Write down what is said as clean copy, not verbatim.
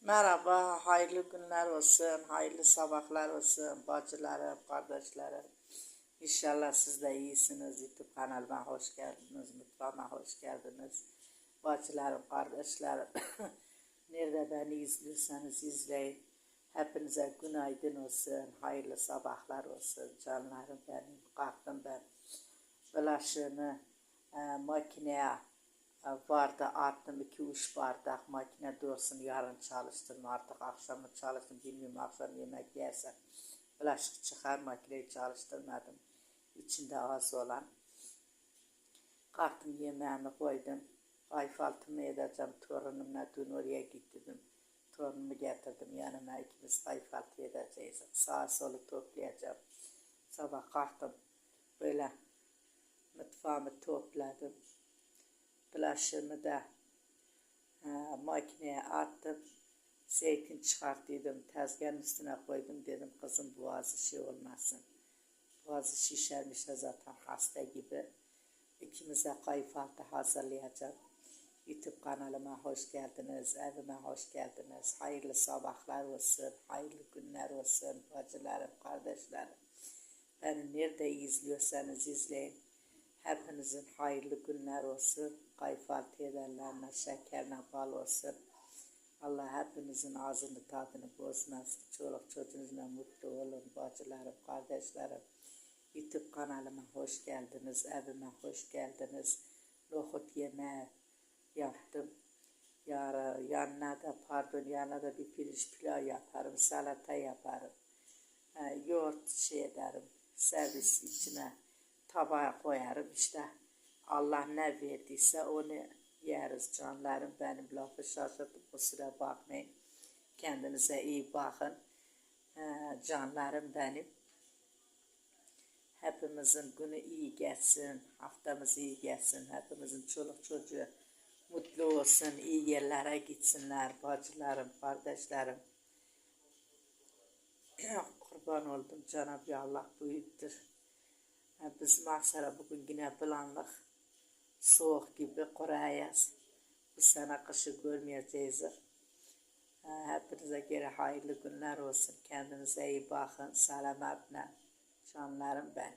Merhaba, hayırlı günler olsun, hayırlı sabahlar olsun, bacılarım, kardeşlerim. İnşallah siz de iyisiniz. YouTube kanalıma hoş geldiniz, mutfağıma hoş geldiniz. Bacılarım, kardeşlerim, nerede beni izliyorsanız izleyin. Hepinize günaydın olsun, hayırlı sabahlar olsun, canlarım benim. Kalktım ben, bulaşığımı makineye vardı, attım 2-3 bardak makine dursun, yarın çalıştırım, artık akşamı çalıştım, bilmiyorum akşam yemek yersem bulaşık çıkar, makineyi çalıştırmadım içinde az olan. Kalktım, yemeğimi koydum, kahvaltımı edeceğim torunumla. Dün oraya gittim, torunumu getirdim yanıma, ikimiz kahvaltı edeceğiz, sağa solu toplayacağım. Sabah kalktım, böyle mutfağımı topladım, bulaşığımı da makineye attım. Zeytin çıkarttıydım, tezgahın üstüne koydum, dedim kızım boğazı şey olmasın. Boğazı şişermiş zaten, hasta gibi. İkimize kahvaltı hazırlayacağım. YouTube kanalıma hoş geldiniz, evime hoş geldiniz. Hayırlı sabahlar olsun, hayırlı günler olsun bacılarım, kardeşlerim. Beni nerede izliyorsanız izleyin. Hepinizin hayırlı günler olsun. Kahvaltı edenlerine şekerle bal olsun. Allah hepinizin ağzını tadını bozmasın. Çoluk çocuğunuzla mutlu olun bacılarım, kardeşlerim. YouTube kanalıma hoş geldiniz, evime hoş geldiniz. Nohut yemeği yaptım. Yanına da bir pirinç pilav yaparım, salata yaparım. Yoğurt şey ederim, servis içine tabağa koyarım, işte Allah ne verdiyse onu yeriz canlarım benim. Lafı şaşırdım, kusura bakmayın. Kendinize iyi bakın canlarım benim. Hepimizin günü iyi geçsin, haftamız iyi geçsin, hepimizin çoluk çocuğu mutlu olsun, iyi yerlere gitsinler bacılarım, kardeşlerim. Kurban oldum, Cenab-ı Allah büyüktür. Biz Maksara bugün yine bulanlık, soğuk gibi kurayız. Bu sene kışı görmeyeceğiz. Hepinize göre hayırlı günler olsun. Kendinize iyi bakın. Selametle canlarım ben.